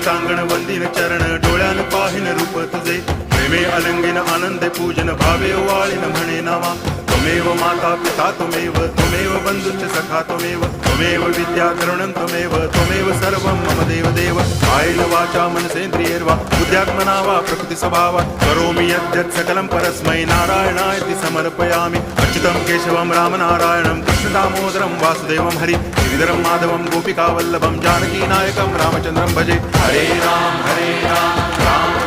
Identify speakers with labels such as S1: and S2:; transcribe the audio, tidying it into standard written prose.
S1: टांगण वंदिन चरण डोळ्यान पाहिन रूप तुझे प्रेमे अलंगिन आनंदे पूजन भावे वाळीन म्हणे नावा त्वमेव माता पिता त्वमेव बंधुश्च सखा त्वमेव विद्या करुणं त्वमेव सर्वं मम देव कायेन वाचा मनसेन्द्रियैर्वा बुद्ध्यात्मना वा प्रकृति स्वभावात् करोमि यद्यत् सकलं परस्मै नारायणायति समर्पयामि अच्युतं केशवं रामनारायणं कृष्णदामोदरं वासुदेवं हरि गिरिधरं माधवं गोपिकावल्लभं जानकीनायकं रामचन्द्रं भजे हरे राम राम